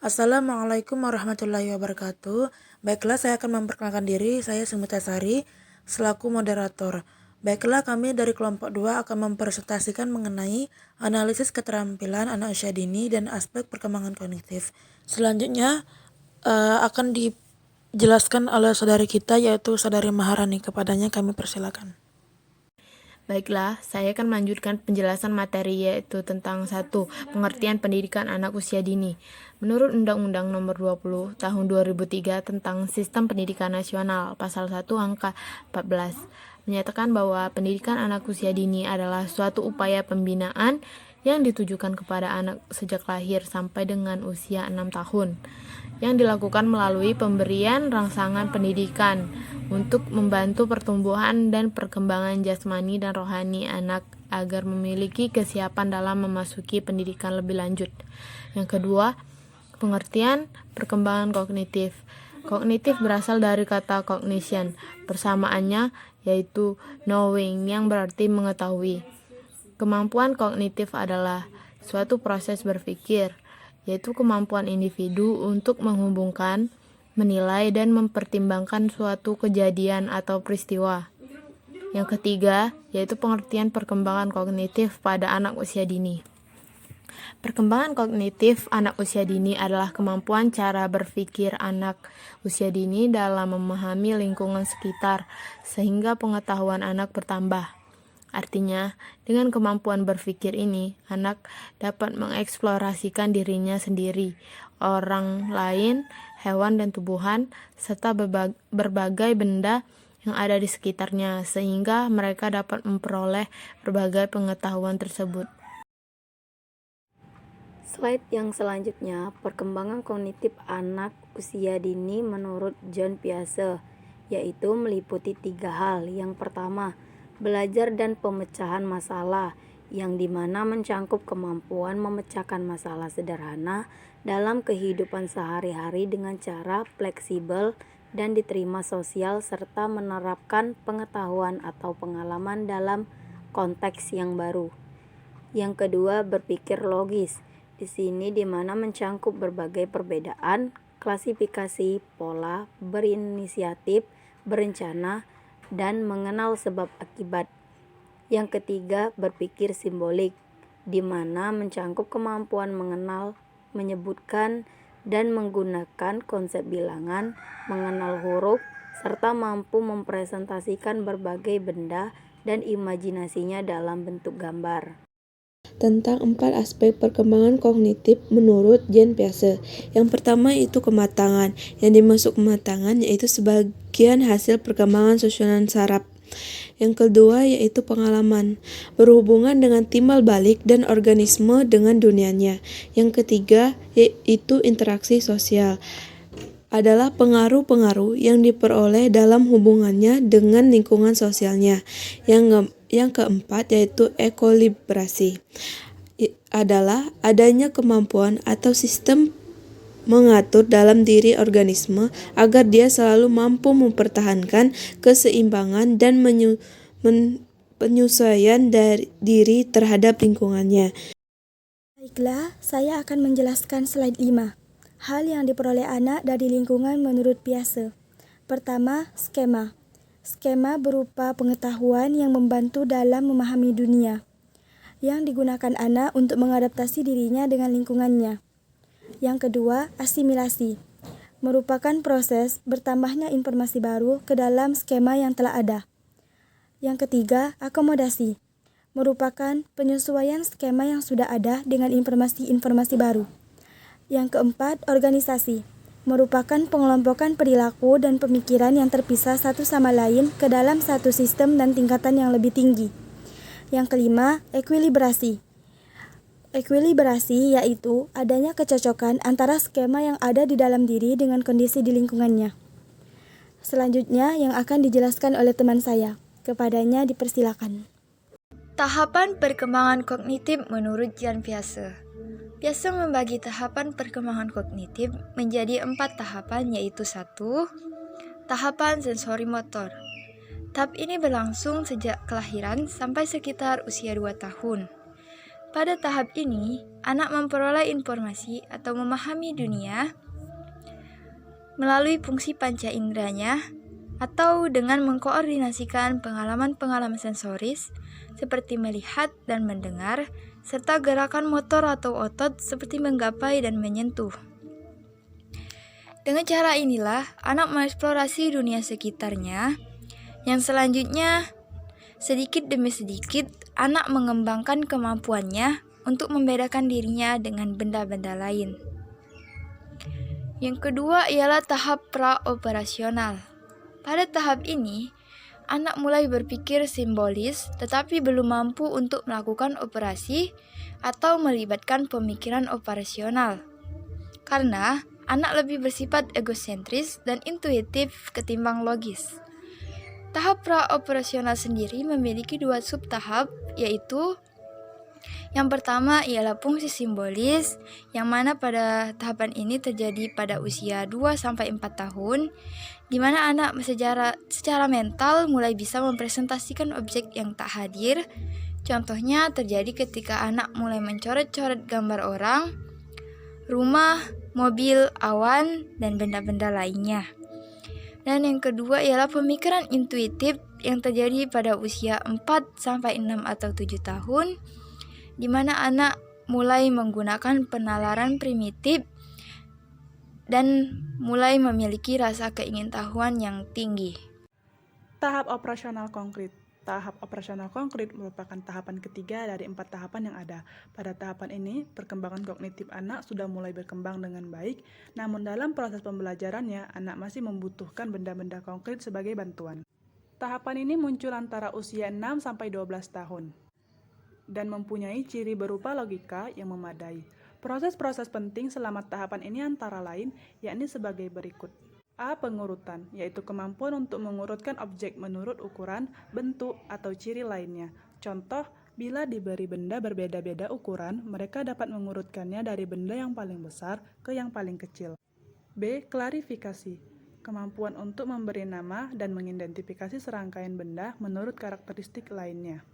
Assalamualaikum warahmatullahi wabarakatuh. Baiklah, saya akan memperkenalkan diri. Saya Sumita Sari, selaku moderator. Baiklah, kami dari kelompok 2 akan mempresentasikan mengenai analisis keterampilan anak usia dini dan aspek perkembangan kognitif. Selanjutnya akan dijelaskan oleh saudari kita, yaitu saudari Maharani. Kepadanya kami persilakan. Baiklah, saya akan melanjutkan penjelasan materi yaitu tentang 1. Pengertian pendidikan anak usia dini. Menurut Undang-Undang Nomor 20 Tahun 2003 tentang Sistem Pendidikan Nasional, Pasal 1 Angka 14, menyatakan bahwa pendidikan anak usia dini adalah suatu upaya pembinaan yang ditujukan kepada anak sejak lahir sampai dengan usia 6 tahun, yang dilakukan melalui pemberian rangsangan pendidikan untuk membantu pertumbuhan dan perkembangan jasmani dan rohani anak agar memiliki kesiapan dalam memasuki pendidikan lebih lanjut. Yang kedua, pengertian perkembangan kognitif. Kognitif berasal dari kata cognition, persamaannya yaitu knowing yang berarti mengetahui. Kemampuan kognitif adalah suatu proses berpikir, yaitu kemampuan individu untuk menghubungkan, menilai, dan mempertimbangkan suatu kejadian atau peristiwa. Yang ketiga, yaitu pengertian perkembangan kognitif pada anak usia dini. Perkembangan kognitif anak usia dini adalah kemampuan cara berpikir anak usia dini dalam memahami lingkungan sekitar, sehingga pengetahuan anak bertambah. Artinya, dengan kemampuan berpikir ini, anak dapat mengeksplorasikan dirinya sendiri, orang lain, hewan dan tumbuhan, serta berbagai benda yang ada di sekitarnya, sehingga mereka dapat memperoleh berbagai pengetahuan tersebut. Slide yang selanjutnya, perkembangan kognitif anak usia dini menurut John Piaget, yaitu meliputi 3 hal. Yang pertama, belajar dan pemecahan masalah, yang dimana mencangkup kemampuan memecahkan masalah sederhana dalam kehidupan sehari-hari dengan cara fleksibel dan diterima sosial, serta menerapkan pengetahuan atau pengalaman dalam konteks yang baru. Yang kedua, berpikir logis. Di sini dimana mencangkup berbagai perbedaan, klasifikasi, pola, berinisiatif, berencana, dan mengenal sebab akibat. Yang ketiga, berpikir simbolik, di mana mencangkup kemampuan mengenal, menyebutkan, dan menggunakan konsep bilangan, mengenal huruf, serta mampu mempresentasikan berbagai benda dan imajinasinya dalam bentuk gambar. Tentang 4 aspek perkembangan kognitif menurut Jean Piaget. Yang pertama itu kematangan. Yang dimaksud kematangan yaitu sebagian hasil perkembangan susunan saraf. Yang kedua yaitu pengalaman, berhubungan dengan timbal balik dan organisme dengan dunianya. Yang ketiga yaitu interaksi sosial, adalah pengaruh-pengaruh yang diperoleh dalam hubungannya dengan lingkungan sosialnya. Yang keempat yaitu ekolibrasi, adalah adanya kemampuan atau sistem mengatur dalam diri organisme agar dia selalu mampu mempertahankan keseimbangan dan penyesuaian diri terhadap lingkungannya. Baiklah, saya akan menjelaskan slide 5. Hal yang diperoleh anak dari lingkungan menurut Piaget. Pertama, skema. Skema berupa pengetahuan yang membantu dalam memahami dunia, yang digunakan anak untuk mengadaptasi dirinya dengan lingkungannya. Yang kedua, asimilasi. Merupakan proses bertambahnya informasi baru ke dalam skema yang telah ada. Yang ketiga, akomodasi. Merupakan penyesuaian skema yang sudah ada dengan informasi-informasi baru. Yang keempat, organisasi. Merupakan pengelompokan perilaku dan pemikiran yang terpisah satu sama lain ke dalam satu sistem dan tingkatan yang lebih tinggi. Yang kelima, ekuilibrasi. Ekuilibrasi yaitu adanya kecocokan antara skema yang ada di dalam diri dengan kondisi di lingkungannya. Selanjutnya yang akan dijelaskan oleh teman saya. Kepadanya dipersilakan. Tahapan perkembangan kognitif menurut Jean Piaget. Piaget membagi tahapan perkembangan kognitif menjadi 4 tahapan, yaitu 1. Tahapan sensori motor. Tahap ini berlangsung sejak kelahiran sampai sekitar usia 2 tahun. Pada tahap ini, anak memperoleh informasi atau memahami dunia melalui fungsi panca inderanya atau dengan mengkoordinasikan pengalaman-pengalaman sensoris seperti melihat dan mendengar, serta gerakan motor atau otot seperti menggapai dan menyentuh. Dengan cara inilah, anak mengeksplorasi dunia sekitarnya, yang selanjutnya, sedikit demi sedikit, anak mengembangkan kemampuannya untuk membedakan dirinya dengan benda-benda lain. Yang kedua ialah tahap praoperasional. Pada tahap ini, anak mulai berpikir simbolis tetapi belum mampu untuk melakukan operasi atau melibatkan pemikiran operasional. Karena anak lebih bersifat egosentris dan intuitif ketimbang logis. Tahap praoperasional sendiri memiliki 2 subtahap, yaitu yang pertama ialah fungsi simbolis, yang mana pada tahapan ini terjadi pada usia 2-4 tahun, di mana anak secara mental mulai bisa mempresentasikan objek yang tak hadir. Contohnya terjadi ketika anak mulai mencoret-coret gambar orang, rumah, mobil, awan, dan benda-benda lainnya. Dan yang kedua ialah pemikiran intuitif yang terjadi pada usia 4-6 atau 7 tahun, di mana anak mulai menggunakan penalaran primitif dan mulai memiliki rasa keingintahuan yang tinggi. Tahap operasional konkret. Tahap operasional konkret merupakan tahapan ketiga dari 4 tahapan yang ada. Pada tahapan ini, perkembangan kognitif anak sudah mulai berkembang dengan baik, namun dalam proses pembelajarannya, anak masih membutuhkan benda-benda konkret sebagai bantuan. Tahapan ini muncul antara usia 6-12 tahun dan mempunyai ciri berupa logika yang memadai. Proses-proses penting selama tahapan ini antara lain, yakni sebagai berikut. A. Pengurutan, yaitu kemampuan untuk mengurutkan objek menurut ukuran, bentuk, atau ciri lainnya. Contoh, bila diberi benda berbeda-beda ukuran, mereka dapat mengurutkannya dari benda yang paling besar ke yang paling kecil. B. Klarifikasi, kemampuan untuk memberi nama dan mengidentifikasi serangkaian benda menurut karakteristik lainnya.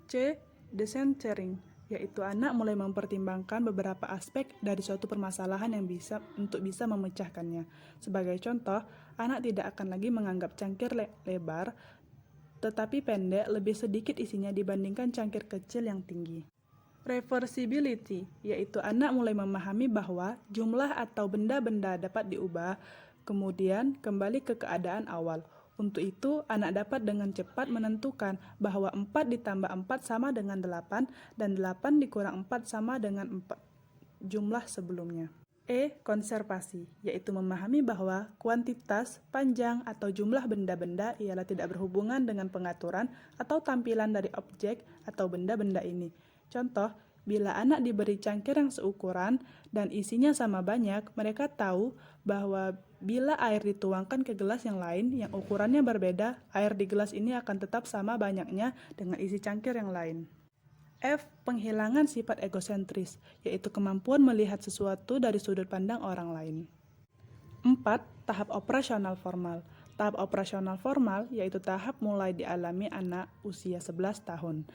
C. Decentering, yaitu anak mulai mempertimbangkan beberapa aspek dari suatu permasalahan yang bisa memecahkannya. Sebagai contoh, anak tidak akan lagi menganggap cangkir lebar, tetapi pendek lebih sedikit isinya dibandingkan cangkir kecil yang tinggi. Reversibility, yaitu anak mulai memahami bahwa jumlah atau benda-benda dapat diubah, kemudian kembali ke keadaan awal. Untuk itu, anak dapat dengan cepat menentukan bahwa 4 ditambah 4 sama dengan 8 dan 8 dikurang 4 sama dengan 4 jumlah sebelumnya. E. Konservasi, yaitu memahami bahwa kuantitas, panjang, atau jumlah benda-benda ialah tidak berhubungan dengan pengaturan atau tampilan dari objek atau benda-benda ini. Contoh, bila anak diberi cangkir yang seukuran dan isinya sama banyak, mereka tahu bahwa bila air dituangkan ke gelas yang lain yang ukurannya berbeda, air di gelas ini akan tetap sama banyaknya dengan isi cangkir yang lain. F. Penghilangan sifat egosentris, yaitu kemampuan melihat sesuatu dari sudut pandang orang lain. 4. Tahap operasional formal. Tahap operasional formal yaitu tahap mulai dialami anak usia 11 tahun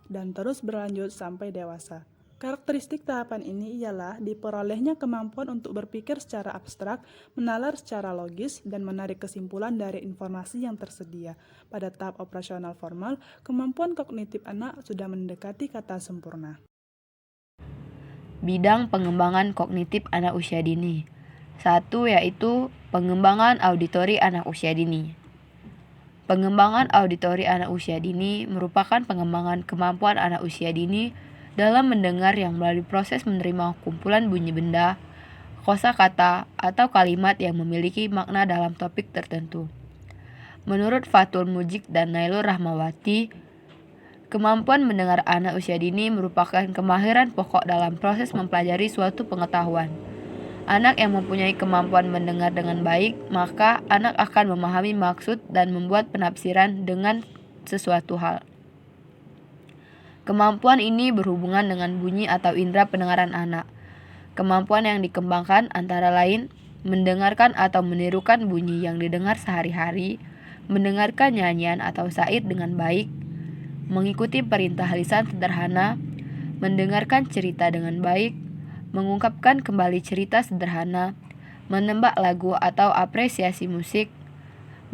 dan terus berlanjut sampai dewasa. Karakteristik tahapan ini ialah diperolehnya kemampuan untuk berpikir secara abstrak, menalar secara logis, dan menarik kesimpulan dari informasi yang tersedia. Pada tahap operasional formal, kemampuan kognitif anak sudah mendekati kata sempurna. Bidang pengembangan kognitif anak usia dini. 1. Yaitu pengembangan auditori anak usia dini. Pengembangan auditori anak usia dini merupakan pengembangan kemampuan anak usia dini dalam mendengar yang melalui proses menerima kumpulan bunyi benda, kosakata, atau kalimat yang memiliki makna dalam topik tertentu. Menurut Fathul Mujib dan Nailur Rahmawati, kemampuan mendengar anak usia dini merupakan kemahiran pokok dalam proses mempelajari suatu pengetahuan. Anak yang mempunyai kemampuan mendengar dengan baik, maka anak akan memahami maksud dan membuat penafsiran dengan sesuatu hal. Kemampuan ini berhubungan dengan bunyi atau indera pendengaran anak. Kemampuan yang dikembangkan antara lain mendengarkan atau menirukan bunyi yang didengar sehari-hari, mendengarkan nyanyian atau syair dengan baik, mengikuti perintah lisan sederhana, mendengarkan cerita dengan baik, mengungkapkan kembali cerita sederhana, menembak lagu atau apresiasi musik,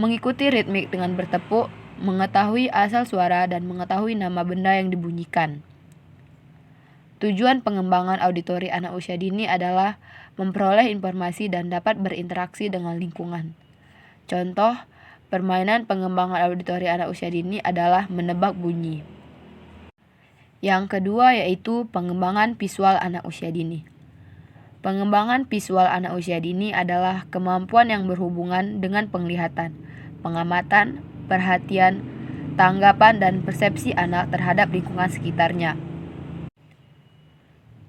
mengikuti ritmik dengan bertepuk, mengetahui asal suara dan mengetahui nama benda yang dibunyikan. Tujuan pengembangan auditori anak usia dini adalah memperoleh informasi dan dapat berinteraksi dengan lingkungan. Contoh, permainan pengembangan auditori anak usia dini adalah menebak bunyi. Yang kedua yaitu pengembangan visual anak usia dini. Pengembangan visual anak usia dini adalah kemampuan yang berhubungan dengan penglihatan, pengamatan, perhatian, tanggapan, dan persepsi anak terhadap lingkungan sekitarnya.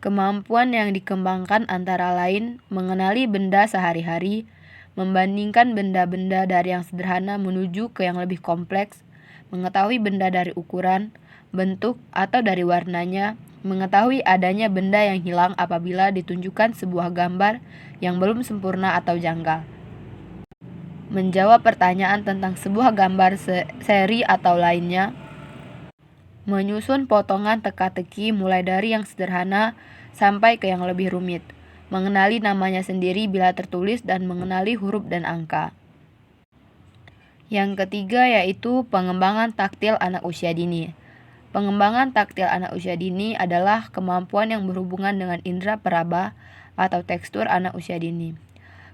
Kemampuan yang dikembangkan antara lain mengenali benda sehari-hari, membandingkan benda-benda dari yang sederhana menuju ke yang lebih kompleks, mengetahui benda dari ukuran, bentuk, atau dari warnanya, mengetahui adanya benda yang hilang apabila ditunjukkan sebuah gambar yang belum sempurna atau janggal, menjawab pertanyaan tentang sebuah gambar seri atau lainnya, menyusun potongan teka-teki mulai dari yang sederhana sampai ke yang lebih rumit, mengenali namanya sendiri bila tertulis dan mengenali huruf dan angka. Yang ketiga yaitu pengembangan taktil anak usia dini. Pengembangan taktil anak usia dini adalah kemampuan yang berhubungan dengan indera peraba atau tekstur anak usia dini.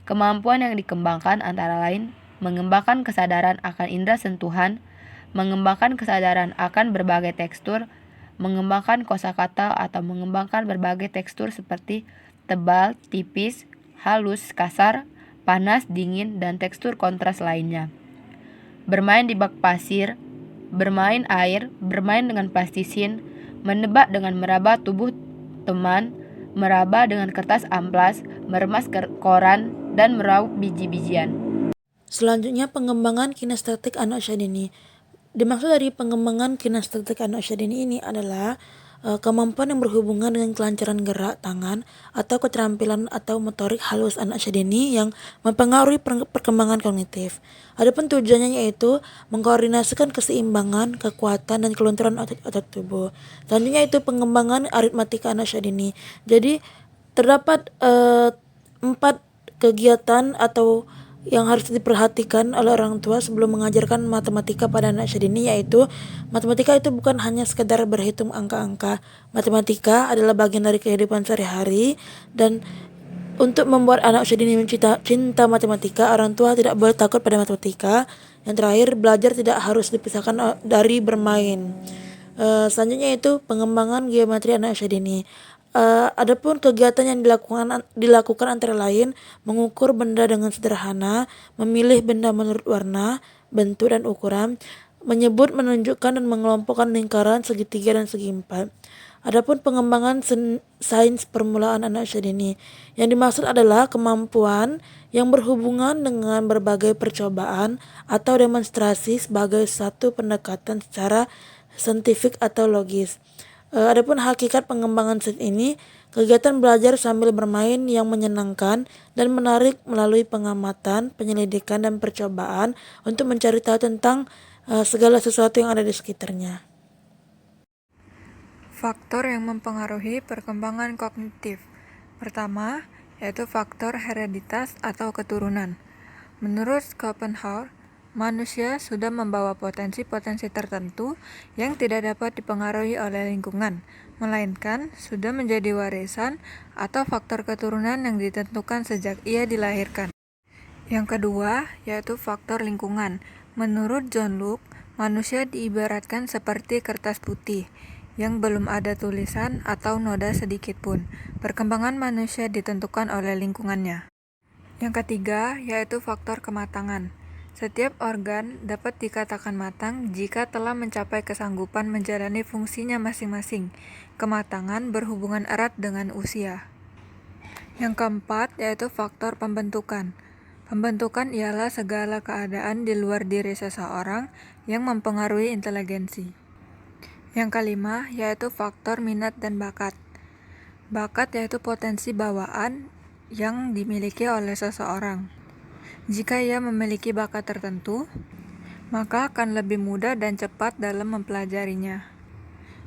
Kemampuan yang dikembangkan antara lain mengembangkan kesadaran akan indera sentuhan, mengembangkan kesadaran akan berbagai tekstur, mengembangkan kosakata atau mengembangkan berbagai tekstur seperti tebal, tipis, halus, kasar, panas, dingin, dan tekstur kontras lainnya. Bermain di bak pasir, bermain air, bermain dengan plastisin, menebak dengan meraba tubuh teman, meraba dengan kertas amplas, meremas koran, dan meraup biji-bijian. Selanjutnya pengembangan kinestetik anak usia dini. Dimaksud dari pengembangan kinestetik anak usia dini ini adalah kemampuan yang berhubungan dengan kelancaran gerak tangan atau keterampilan atau motorik halus anak usia dini yang mempengaruhi perkembangan kognitif. Adapun tujuannya yaitu mengkoordinasikan keseimbangan, kekuatan, dan kelunturan otot tubuh. Selanjutnya itu pengembangan aritmatika anak usia dini. Jadi terdapat 4 kegiatan atau yang harus diperhatikan oleh orang tua sebelum mengajarkan matematika pada anak usia dini, yaitu matematika itu bukan hanya sekedar berhitung angka-angka. Matematika adalah bagian dari kehidupan sehari-hari, dan untuk membuat anak usia dini cinta matematika, orang tua tidak boleh takut pada matematika. Yang terakhir, belajar tidak harus dipisahkan dari bermain. Selanjutnya itu pengembangan geometri anak usia dini. Adapun kegiatan yang dilakukan antara lain mengukur benda dengan sederhana, memilih benda menurut warna, bentuk, dan ukuran, menyebut, menunjukkan, dan mengelompokkan lingkaran, segitiga, dan segi empat. Adapun pengembangan sains permulaan anak usia dini, yang dimaksud adalah kemampuan yang berhubungan dengan berbagai percobaan atau demonstrasi sebagai satu pendekatan secara saintifik atau logis. Adapun hakikat pengembangan sains ini, kegiatan belajar sambil bermain yang menyenangkan dan menarik melalui pengamatan, penyelidikan, dan percobaan untuk mencari tahu tentang segala sesuatu yang ada di sekitarnya. Faktor yang mempengaruhi perkembangan kognitif. Pertama, yaitu faktor hereditas atau keturunan. Menurut Schopenhauer, manusia sudah membawa potensi-potensi tertentu yang tidak dapat dipengaruhi oleh lingkungan, melainkan sudah menjadi warisan atau faktor keturunan yang ditentukan sejak ia dilahirkan. Yang kedua, yaitu faktor lingkungan. Menurut John Locke, manusia diibaratkan seperti kertas putih yang belum ada tulisan atau noda sedikit pun. Perkembangan manusia ditentukan oleh lingkungannya. Yang ketiga, yaitu faktor kematangan. Setiap organ dapat dikatakan matang jika telah mencapai kesanggupan menjalani fungsinya masing-masing. Kematangan berhubungan erat dengan usia. Yang keempat, yaitu faktor pembentukan. Pembentukan ialah segala keadaan di luar diri seseorang yang mempengaruhi inteligensi. Yang kelima, yaitu faktor minat dan bakat. Bakat yaitu potensi bawaan yang dimiliki oleh seseorang. Jika ia memiliki bakat tertentu, maka akan lebih mudah dan cepat dalam mempelajarinya.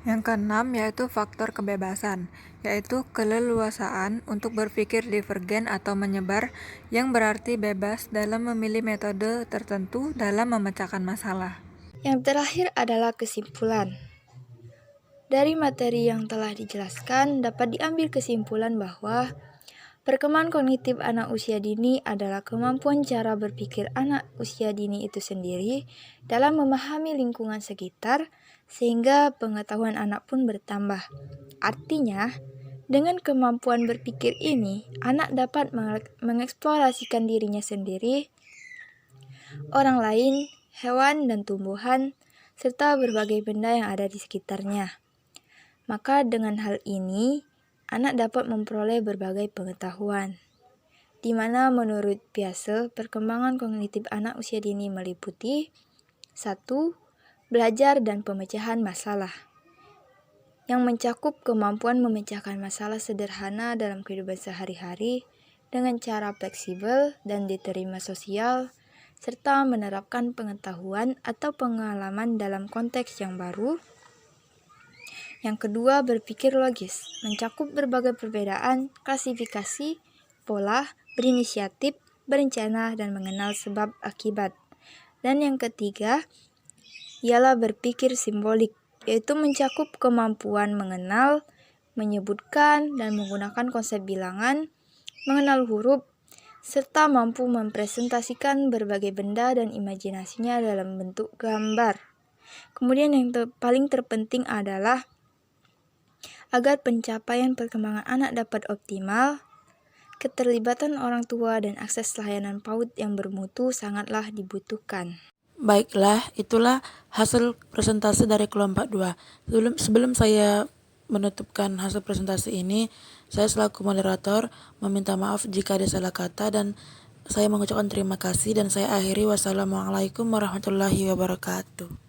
Yang keenam yaitu faktor kebebasan, yaitu keleluasaan untuk berpikir divergen atau menyebar, yang berarti bebas dalam memilih metode tertentu dalam memecahkan masalah. Yang terakhir adalah kesimpulan. Dari materi yang telah dijelaskan, dapat diambil kesimpulan bahwa perkembangan kognitif anak usia dini adalah kemampuan cara berpikir anak usia dini itu sendiri dalam memahami lingkungan sekitar, sehingga pengetahuan anak pun bertambah. Artinya, dengan kemampuan berpikir ini, anak dapat mengeksplorasikan dirinya sendiri, orang lain, hewan dan tumbuhan, serta berbagai benda yang ada di sekitarnya. Maka dengan hal ini, anak dapat memperoleh berbagai pengetahuan, di mana menurut Piaget, perkembangan kognitif anak usia dini meliputi 1. Belajar dan pemecahan masalah, yang mencakup kemampuan memecahkan masalah sederhana dalam kehidupan sehari-hari dengan cara fleksibel dan diterima sosial, serta menerapkan pengetahuan atau pengalaman dalam konteks yang baru. Yang kedua, berpikir logis, mencakup berbagai perbedaan, klasifikasi, pola, berinisiatif, berencana, dan mengenal sebab akibat. Dan yang ketiga, ialah berpikir simbolik, yaitu mencakup kemampuan mengenal, menyebutkan, dan menggunakan konsep bilangan, mengenal huruf, serta mampu mempresentasikan berbagai benda dan imajinasinya dalam bentuk gambar. Kemudian yang paling terpenting adalah agar pencapaian perkembangan anak dapat optimal, keterlibatan orang tua dan akses layanan PAUD yang bermutu sangatlah dibutuhkan. Baiklah, itulah hasil presentasi dari kelompok 2. Sebelum saya menutupkan hasil presentasi ini, saya selaku moderator meminta maaf jika ada salah kata, dan saya mengucapkan terima kasih, dan saya akhiri. Wassalamualaikum warahmatullahi wabarakatuh.